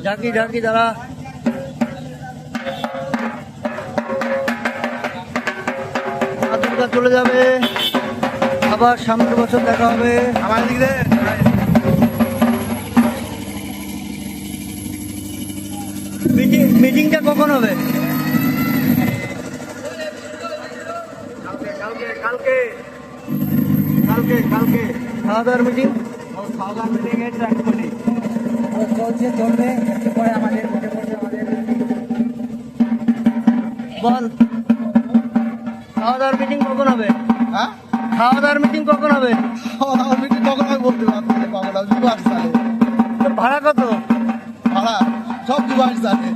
ঝাঁকি ঝাঁকি দাঁড়া। মা দুর্গা চলে যাবে, আবার সামনের বছর দেখা হবে। আমার দিকে মিটিংটা কখন হবে? কালকে কালকে কালকে কালকে খাওয়া দাওয়ার মিটিং খাওয়া দাওয়ার মিটিং চলছে, চলবে একটু পরে আমাদের বল। খাওয়া দাওয়ার মিটিং কখন হবে? হ্যাঁ খাওয়া দাওয়ার মিটিং কখন হবে? খাওয়া দাওয়ার মিটিং কখন হবে বলতে পারবো না, কখন হবে 2 মাস চলে। ভাড়া কত? ভাড়া সব 2 মাস চলে।